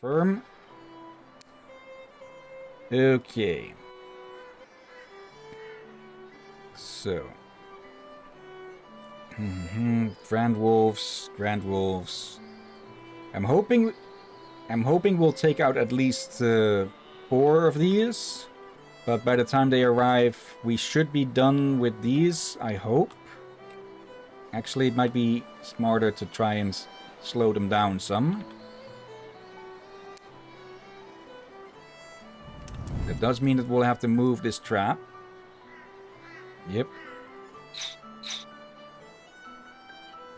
Confirm. Okay. So. Grand Wolves. I'm hoping we'll take out at least 4 of these. But by the time they arrive, we should be done with these, I hope. Actually, it might be smarter to try and slow them down some. That does mean that we'll have to move this trap. Yep.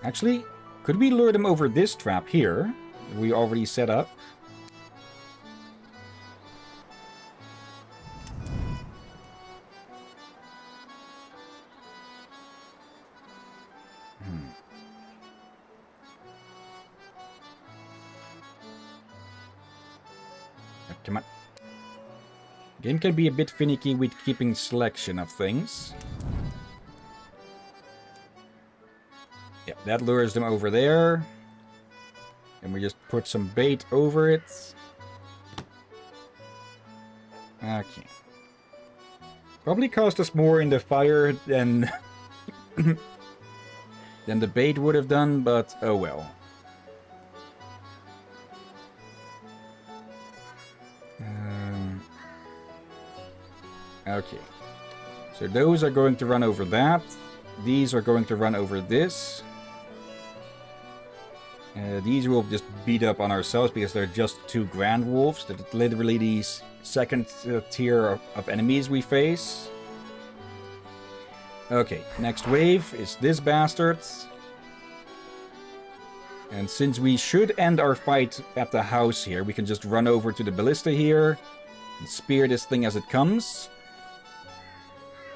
Actually, could we lure them over this trap here? That we already set up. Come on. Game can be a bit finicky with keeping selection of things. Yeah, that lures them over there. And we just put some bait over it. Okay. Probably cost us more in the fire than than the bait would have done, but oh well. Okay. So those are going to run over that. These are going to run over this. These will just beat up on ourselves because they're just 2 Grand Wolves. They're literally these second tier of enemies we face. Okay, next wave is this bastard. And since we should end our fight at the house here, we can just run over to the ballista here and spear this thing as it comes.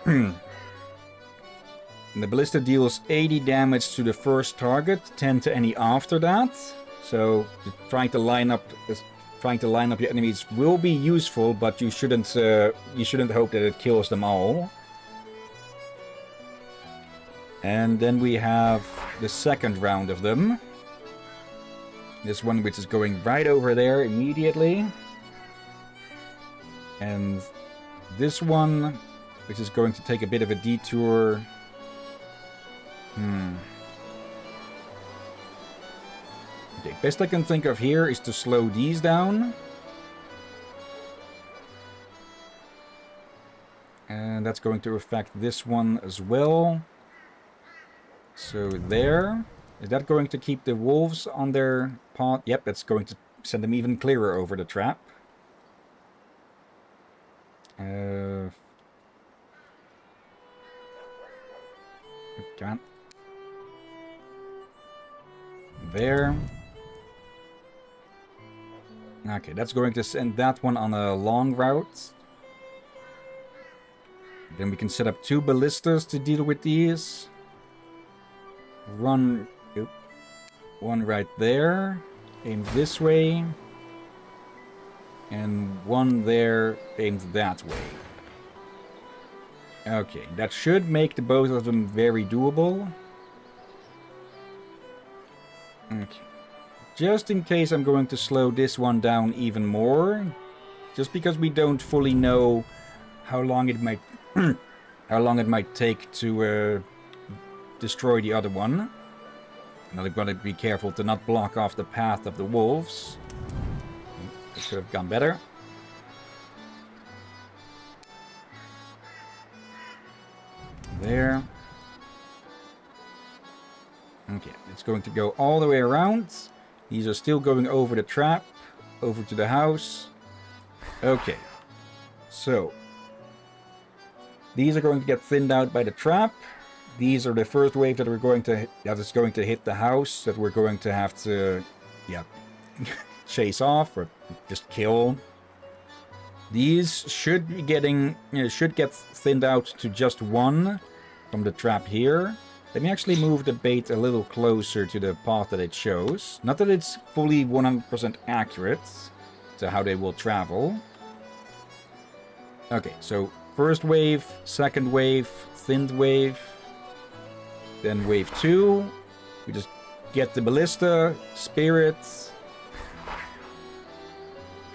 And the ballista deals 80 damage to the first target, 10 to any after that. So trying to line up your enemies will be useful, but you shouldn't hope that it kills them all. And then we have the second round of them. This one which is going right over there immediately. And this one which is going to take a bit of a detour. Okay, best I can think of here is to slow these down. And that's going to affect this one as well. So there. Is that going to keep the wolves on their path? Yep, that's going to send them even clearer over the trap. Come on. There. Okay, that's going to send that one on a long route. Then we can set up 2 ballistas to deal with these. One right there, aimed this way. And one there, aimed that way. Okay, that should make the both of them very doable. Okay. Just in case I'm going to slow this one down even more. Just because we don't fully know how long it might take to destroy the other one. And I've got to be careful to not block off the path of the wolves. It could have gone better. There. Okay, it's going to go all the way around. These are still going over the trap, over to the house. Okay, so these are going to get thinned out by the trap. These are the first wave that is going to hit the house that we're going to have to, chase off or just kill. These should be should get thinned out to just 1 from the trap here. Let me actually move the bait a little closer to the path that it shows. Not that it's fully 100% accurate to how they will travel. Okay, so first wave, second wave, thinned wave. Then wave 2. We just get the ballista, spear it.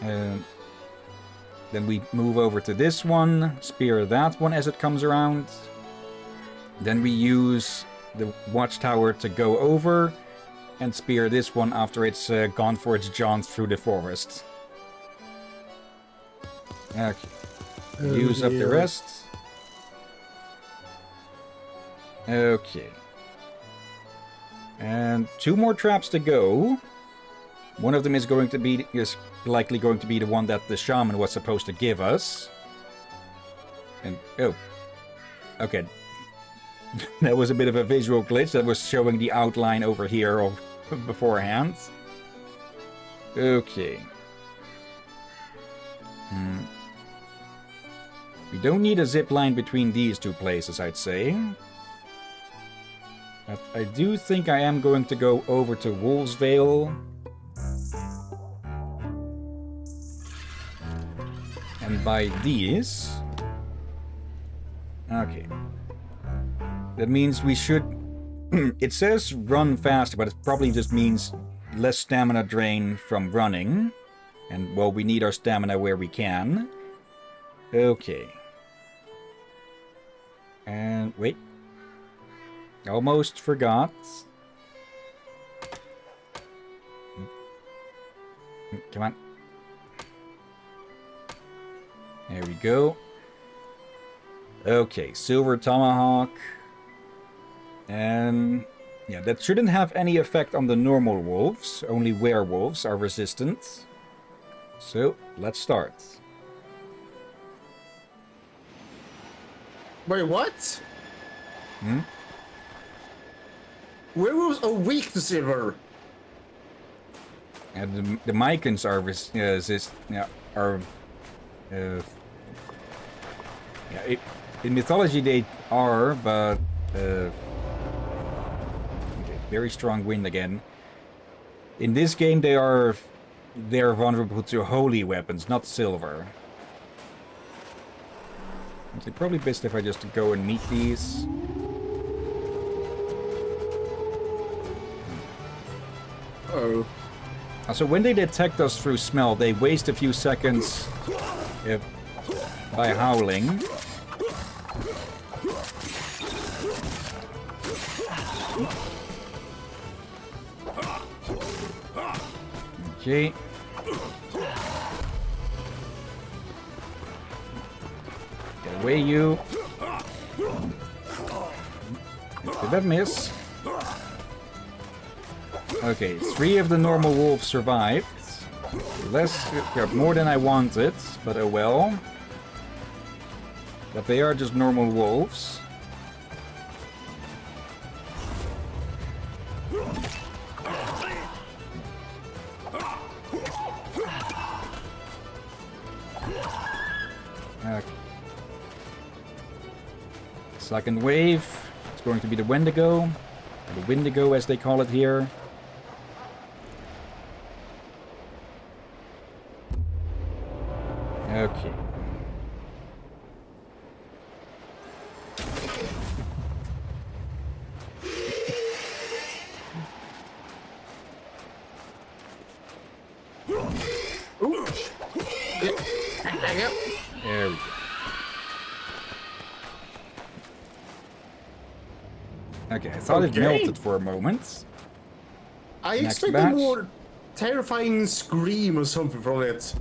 Then we move over to this one, spear that one as it comes around. Then we use the watchtower to go over and spear this one after it's gone for its jaunt through the forest. Okay. Use up the rest. Okay. And 2 more traps to go. One of them is likely going to be the one that the shaman was supposed to give us. And oh. Okay. That was a bit of a visual glitch that was showing the outline over here beforehand. Okay. We don't need a zip line between these 2 places, I'd say. But I do think I am going to go over to Wolfsvale. And buy these. Okay. That means we should... It says run faster, but it probably just means less stamina drain from running. And, well, we need our stamina where we can. Okay. And, wait. Almost forgot. Come on. There we go. Okay, Silver Tomahawk. And yeah, that shouldn't have any effect on the normal wolves. Only werewolves are resistant. So, let's start. Wait, what? Hmm? Werewolves are weak to silver. And the Mycans are in mythology they are, but okay, very strong wind again. In this game they are vulnerable to holy weapons, not silver. It's probably best if I just go and meet these. Oh. So when they detect us through smell, they waste a few seconds by howling. Okay. Get away, you. Did that miss? Okay, 3 of the normal wolves survived. More than I wanted, but oh well. But they are just normal wolves. Okay. Second wave. It's going to be the Wendigo. Or the Windigo as they call it here. Okay. Ooh. There we go. Okay, I thought it melted for a moment. I Next expect batch. a more terrifying scream or something from it.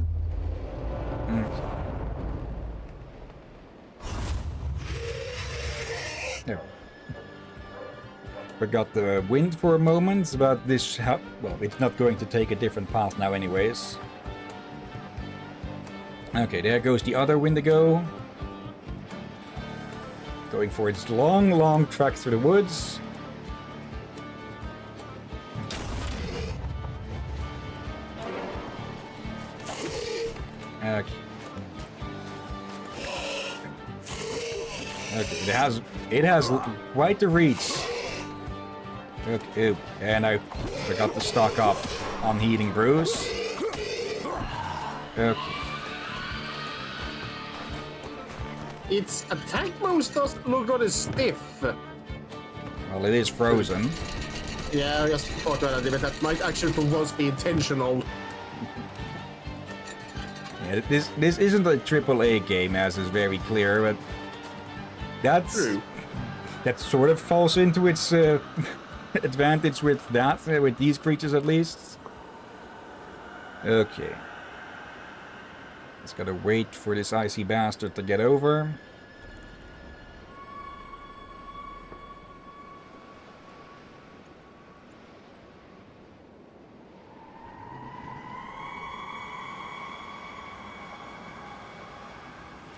There. Forgot the wind for a moment, but this... well, it's not going to take a different path now anyways. Okay, there goes the other Windigo. Going for its long, long trek through the woods. Okay. Okay, it has quite the reach. Okay, and I forgot to stock up on Healing Brews. Okay. Its attack moves doesn't look rather stiff. Well, it is frozen. Yeah, I just thought that might actually for once be intentional. Yeah, this isn't a AAA game, as is very clear, but True. that sort of falls into its advantage with that, with these creatures at least. Okay. Just gotta wait for this icy bastard to get over.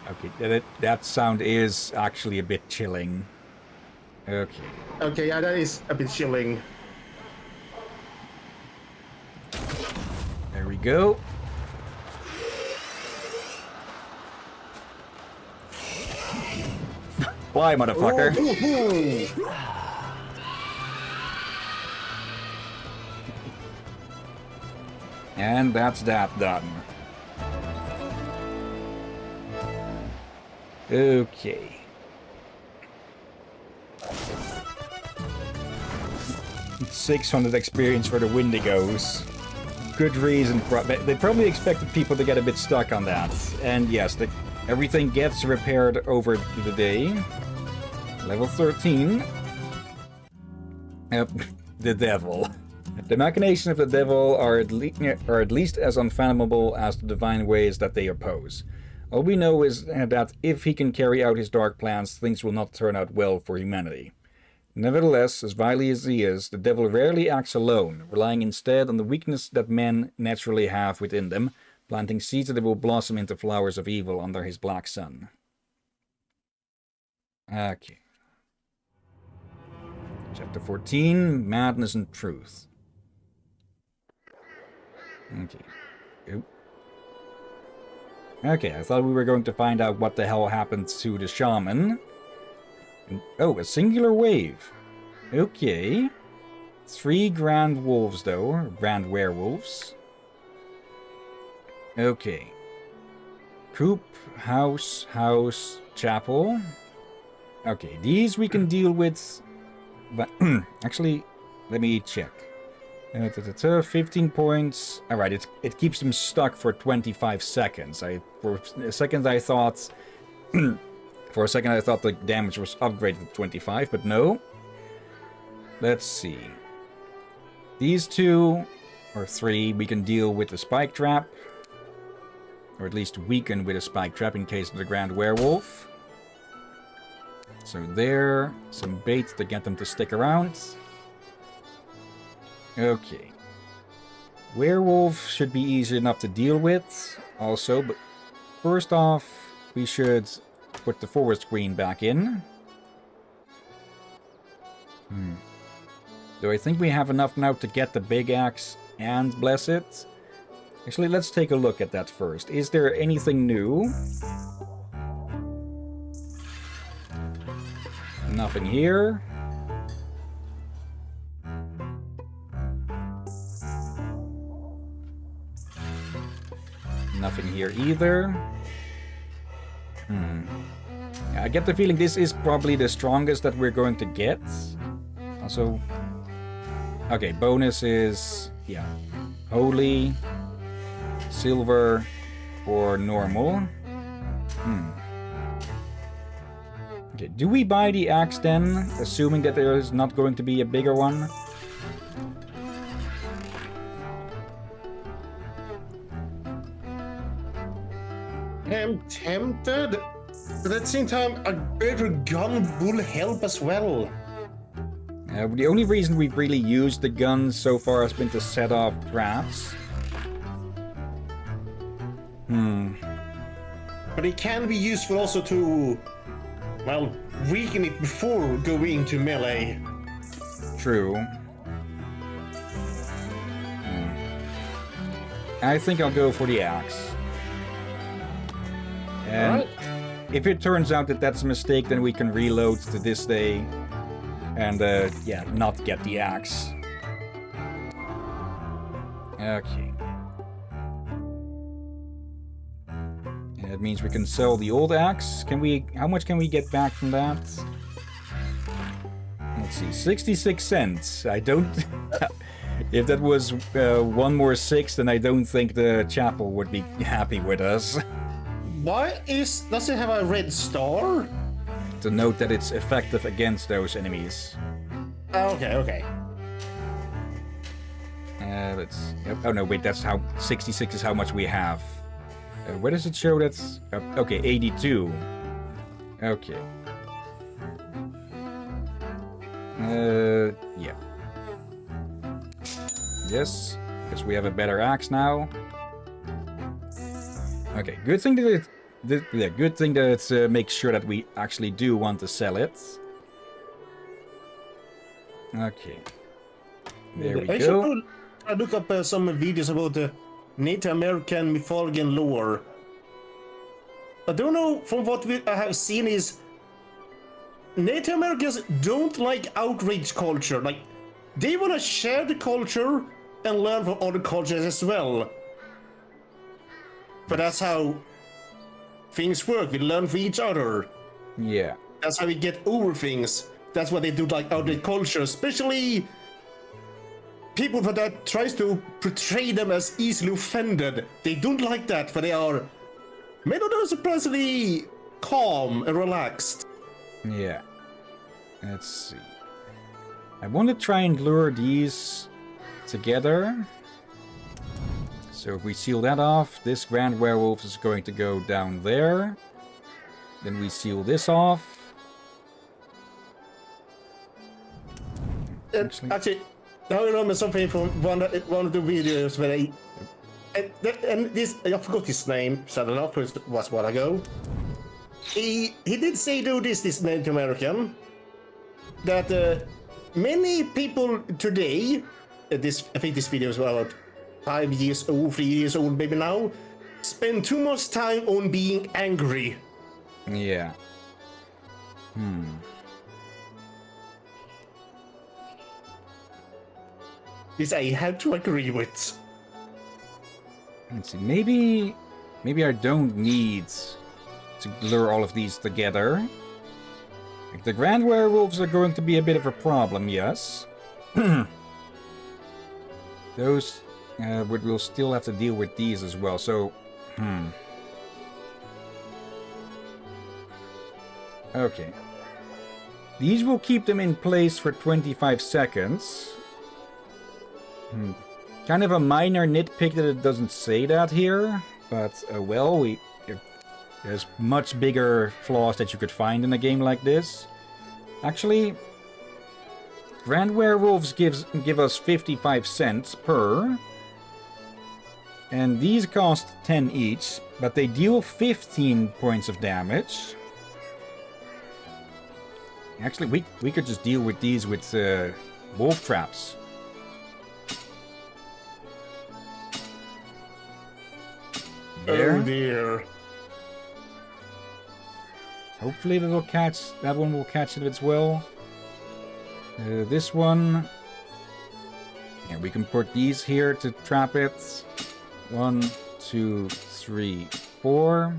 Okay, that sound is actually a bit chilling. Okay. Okay, yeah, that is a bit chilling. There we go. Fly, motherfucker. Ooh. And that's that done. Okay. It's 600 experience for the Windigos. Good reason. They probably expected people to get a bit stuck on that. And yes, everything gets repaired over the day. Level 13. The devil. The machinations of the devil are at least as unfathomable as the divine ways that they oppose. All we know is that if he can carry out his dark plans, things will not turn out well for humanity. Nevertheless, as wily as he is, the devil rarely acts alone, relying instead on the weakness that men naturally have within them, planting seeds that will blossom into flowers of evil under his black sun. Okay. Chapter 14, Madness and Truth. Okay. Oop. Okay, I thought we were going to find out what the hell happened to the shaman. Oh, a singular wave. Okay. 3 grand wolves, though. Or grand werewolves. Okay. Coop, house, chapel. Okay, these we can deal with. But actually, let me check. 15 points. Alright, it keeps them stuck for 25 seconds. For a second I thought the damage was upgraded to 25, but no. Let's see. These 2 or 3 we can deal with the spike trap. Or at least weaken with a spike trap in case of the grand werewolf. So there, some bait to get them to stick around. Okay. Werewolf should be easy enough to deal with, also, but first off, we should put the forward screen back in. Do I think we have enough now to get the big axe and bless it? Actually, let's take a look at that first. Is there anything new? Nothing here. Nothing here either. Yeah, I get the feeling this is probably the strongest that we're going to get. Also... Okay, bonus is... Yeah. Holy, silver, or normal. Okay, do we buy the axe then, assuming that there is not going to be a bigger one? I'm tempted, but at the same time, a better gun will help as well. The only reason we've really used the gun so far has been to set off traps. But it can be useful also to, well, weaken it before going to melee. True. I think I'll go for the axe. And if it turns out that that's a mistake, then we can reload to this day and, yeah, not get the axe. Okay. And that means we can sell the old axe. How much can we get back from that? Let's see, 66 cents. I don't... If that was one more 6, then I don't think the chapel would be happy with us. Does it have a red star? To note that it's effective against those enemies. Okay. Let's. Oh no, wait. That's how 66 is how much we have. Where does it show that's okay? 82. Okay. Yeah. Yes, because we have a better axe now. Okay, good thing that good thing that it makes sure that we actually do want to sell it. Okay. There we go. I look up some videos about the Native American mythology and lore. I don't know, from what I have seen is Native Americans don't like outrage culture. Like, they want to share the culture and learn from other cultures as well. But that's how things work. We learn from each other. Yeah. That's how we get over things. That's what they do, like outrage culture, especially people that tries to portray them as easily offended. They don't like that, but they are many of them surprisingly calm and relaxed. Yeah. Let's see. I want to try and lure these together. So if we seal that off, this Grand Werewolf is going to go down there. Then we seal this off. Actually, now I remember something from one of the videos where and this, I forgot his name, so enough, it was a while ago. He did say this Native American, that many people today, I think this video is about 5 years old, 3 years old maybe now, spend too much time on being angry. Yeah. This I have to agree with. Let's see. Maybe I don't need to lure all of these together. Like the Grand Werewolves are going to be a bit of a problem, yes. Those we'll still have to deal with these as well. So, Okay. These will keep them in place for 25 seconds. Kind of a minor nitpick that it doesn't say that here, but well, there's much bigger flaws that you could find in a game like this. Actually, Grand Werewolves give us 55 cents per, and these cost 10 each, but they deal 15 points of damage. Actually, we could just deal with these with wolf traps. There. Oh dear. Hopefully that one will catch it as well. This one. Yeah, we can put these here to trap it. 1, 2, 3, 4.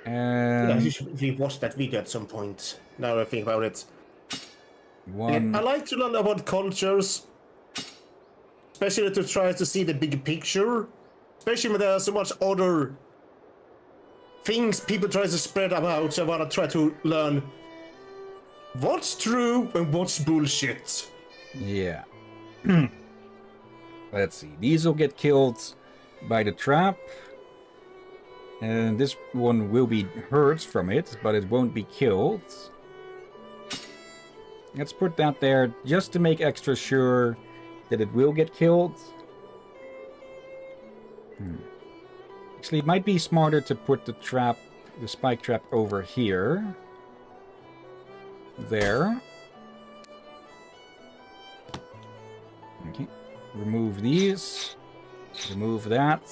And I should rewatch that video at some point. Now that I think about it. one. I like to learn about cultures, especially to try to see the big picture. Especially when there are so much other things people try to spread about. So I want to try to learn what's true and what's bullshit. Yeah. Let's see. These will get killed by the trap. And this one will be hurt from it, but it won't be killed. Let's put that there just to make extra sure that it will get killed. Actually, it might be smarter to put the spike trap over here. There. Okay. Remove these. Remove that.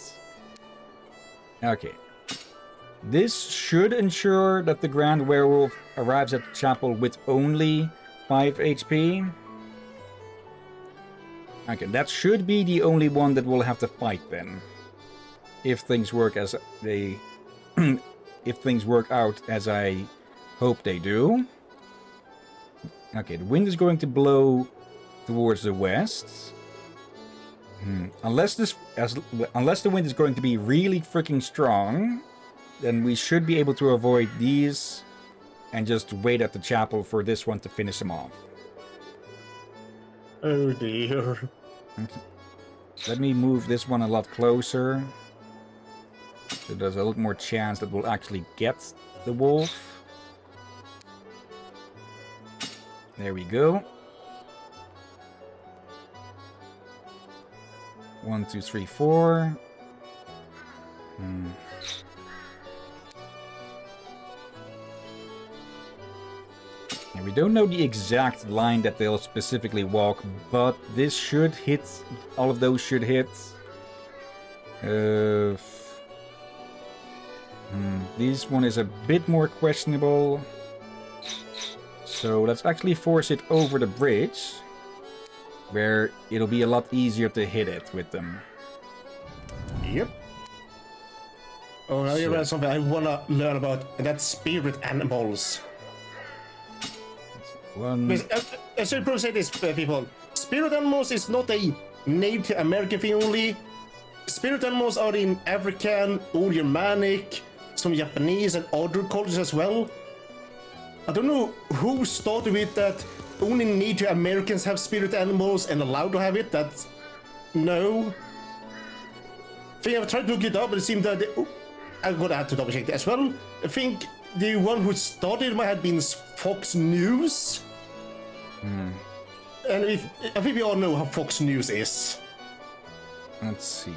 Okay. This should ensure that the Grand Werewolf arrives at the chapel with only 5 HP. Okay, that should be the only one that we'll have to fight then. If things work as they... if things work out as I hope they do. Okay, the wind is going to blow towards the west. Unless the wind is going to be really freaking strong, then we should be able to avoid these and just wait at the chapel for this one to finish him off. Oh dear. Okay. Let me move this one a lot closer. So there's a lot more chance that we'll actually get the wolf. There we go. 1, 2, 3, 4. And we don't know the exact line that they'll specifically walk, but this should hit. All of those should hit. This one is a bit more questionable. So let's actually force it over the bridge, where it'll be a lot easier to hit it with them. Yep. Oh, now you read something I wanna learn about, and that's spirit animals. I should probably say this, people. Spirit animals is not a Native American thing only. Spirit animals are in African, all Germanic, some Japanese, and other cultures as well. I don't know who started with that only Native Americans have spirit animals and allowed to have it. That's no. I think I've tried to look it up, but it seemed that I'm gonna have to double check that as well. I think the one who started might have been Fox News. And I think we all know how Fox News is. Let's see.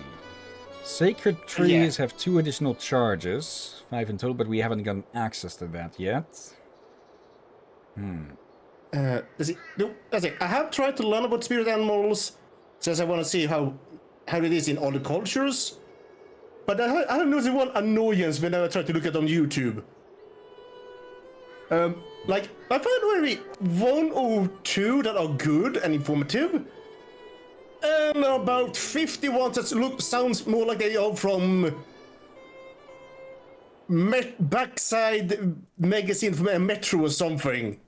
Sacred trees have 2 additional charges, 5 in total, but we haven't gotten access to that yet. That's it. I have tried to learn about spirit animals, since I want to see how it is in other cultures. But I have noticed one annoyance whenever I try to look at it on YouTube. Like, I find maybe 1 or 2 that are good and informative, and about 50 ones that sounds more like they are from backside magazine from a Metro or something.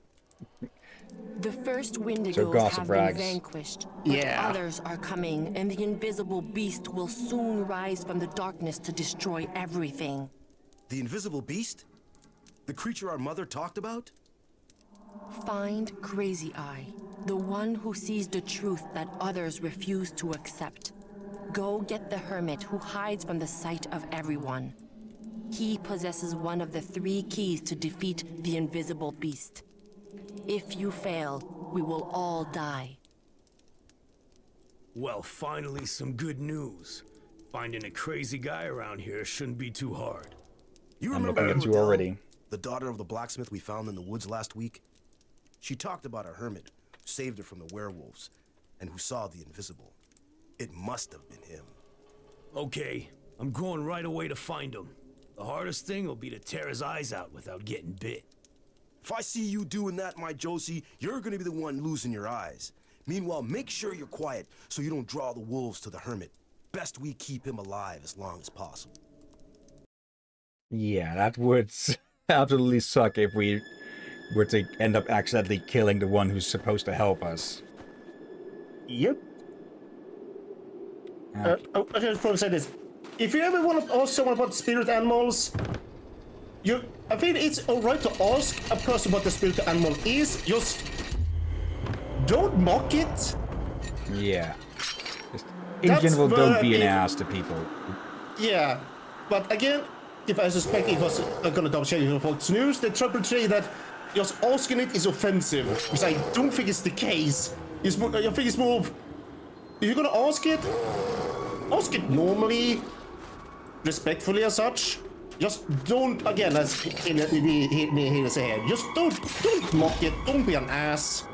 The first Wendigos have been vanquished, but others are coming, and the invisible beast will soon rise from the darkness to destroy everything. The invisible beast? The creature our mother talked about? Find Crazy Eye, the one who sees the truth that others refuse to accept. Go get the hermit who hides from the sight of everyone. He possesses one of the 3 keys to defeat the invisible beast. If you fail, we will all die. Well, finally some good news. Finding a crazy guy around here shouldn't be too hard. You I'm remember looking at you already. The daughter of the blacksmith we found in the woods last week? She talked about a hermit who saved her from the werewolves and who saw the invisible. It must have been him. Okay, I'm going right away to find him. The hardest thing will be to tear his eyes out without getting bit. If I see you doing that, my Josie, you're gonna be the one losing your eyes. Meanwhile, make sure you're quiet so you don't draw the wolves to the hermit. Best we keep him alive as long as possible. Yeah, that would absolutely suck if we were to end up accidentally killing the one who's supposed to help us. Yep. I should probably say this. If you ever want to ask someone about spirit animals, I think it's alright to ask a person what the spirit animal is. Just don't mock it. Yeah. Just, in general, don't be an ass to people. Yeah, but again, if I suspect it was gonna double check for Fox News, they try to say that just asking it is offensive, which I don't think is the case. I think it's more of, if you're gonna ask it normally, respectfully as such. Just don't, again, as he say, just don't mock it, don't be an ass.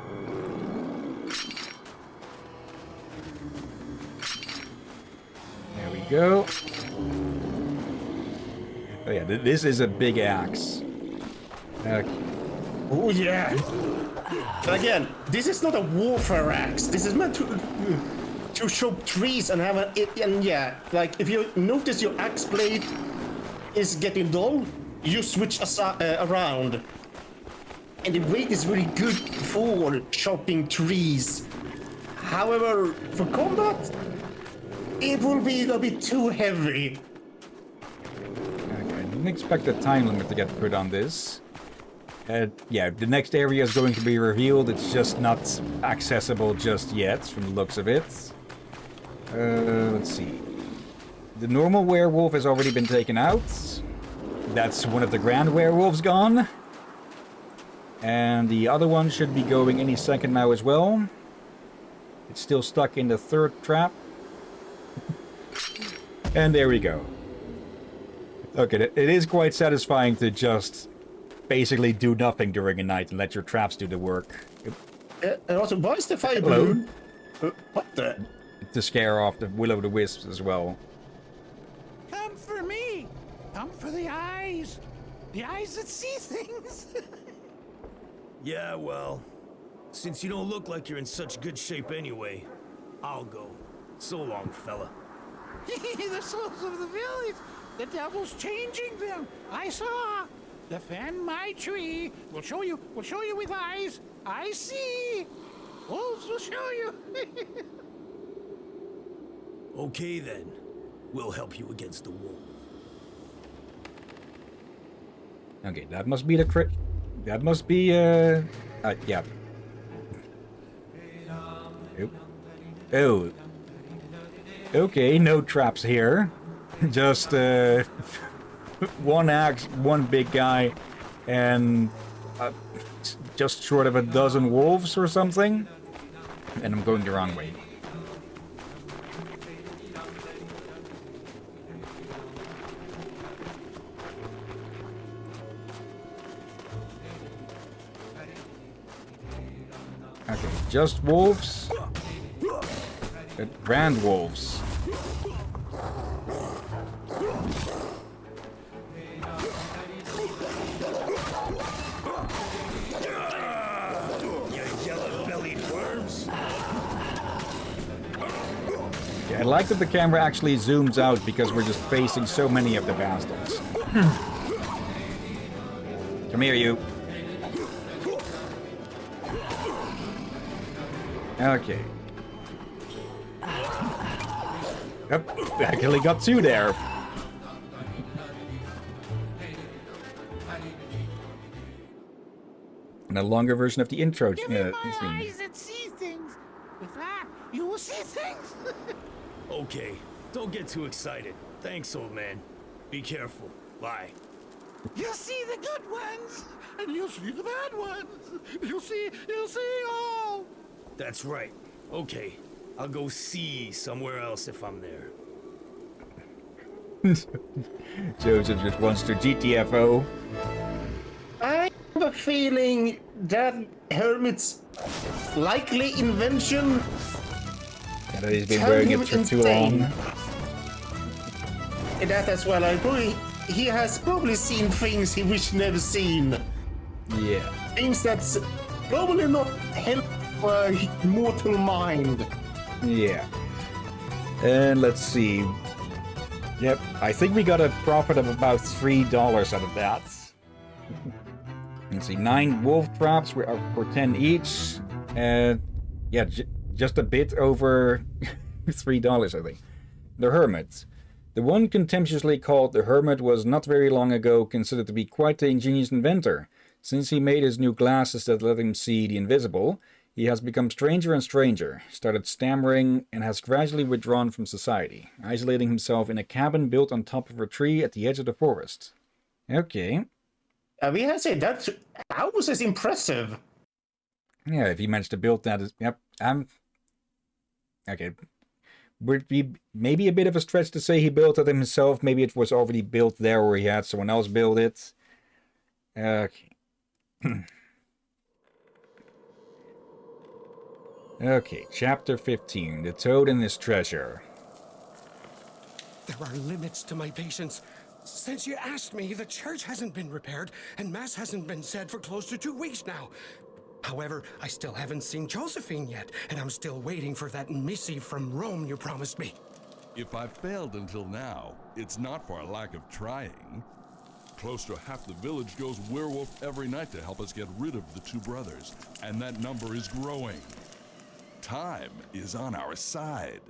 There we go. Oh yeah, this is a big axe. Oh yeah. But again, this is not a warfare axe. This is meant to chop trees and have and yeah, like if you notice your axe blade is getting dull, you switch around. And the weight is really good for chopping trees. However, for combat, it will be a bit too heavy. Okay, I didn't expect a time limit to get put on this. Yeah, the next area is going to be revealed. It's just not accessible just yet, from the looks of it. Let's see. The normal werewolf has already been taken out. That's one of the grand werewolves gone. And the other one should be going any second now as well. It's still stuck in the third trap. And there we go. Okay, it is quite satisfying to just basically do nothing during a night and let your traps do the work. And also, why is the fire balloon? What the? To scare off the will-o'-the-wisps as well. Come for me! Come for the eyes! The eyes that see things! Yeah, well, since you don't look like you're in such good shape anyway, I'll go. So long, fella. The souls of the village! The devil's changing them! I saw! Defend my tree! We'll show you with eyes! I see! Wolves will show you! Okay then, we'll help you against the wolf. Okay, that must be the crit. That must be, yeah. Oh. Okay, no traps here. Just, one axe, one big guy, and just short of a dozen wolves or something. And I'm going the wrong way. Okay, just wolves. Grand wolves. You yellow-bellied worms. Yeah, I like that the camera actually zooms out because we're just facing so many of the bastards. Come here, you. Okay. Yep, actually got two there. And a longer version of the intro. Give me my eyes that see things! With that, you will see things! Okay, don't get too excited. Thanks, old man. Be careful. Bye. You'll see the good ones! And you'll see the bad ones! You'll see all! That's right. Okay, I'll go see somewhere else if I'm there. Joseph just wants to GTFO. I have a feeling that Hermit's likely invention Yeah, that he's been turned wearing him it for too insane. long. And that as well. He has probably seen things he wished never seen. Yeah. Things that's probably not helpful for a mortal mind. Yeah. And let's see. Yep, I think we got a profit of about $3 out of that. Let's see, 9 wolf traps for 10 each. And yeah, just a bit over $3, I think. The Hermit. The one contemptuously called the Hermit was not very long ago considered to be quite the ingenious inventor. Since he made his new glasses that let him see the invisible, he has become stranger and stranger, started stammering, and has gradually withdrawn from society, isolating himself in a cabin built on top of a tree at the edge of the forest. Okay. We have said that house is impressive. Yeah, if he managed to build that, yep. Okay. Would be maybe a bit of a stretch to say he built it himself. Maybe it was already built there, or he had someone else build it. Okay. Okay, chapter 15, The Toad and His Treasure. There are limits to my patience. Since you asked me, the church hasn't been repaired, and Mass hasn't been said for close to 2 weeks now. However, I still haven't seen Josephine yet, and I'm still waiting for that missive from Rome you promised me. If I've failed until now, it's not for a lack of trying. Close to half the village goes werewolf every night to help us get rid of the 2 brothers, and that number is growing. Time is on our side.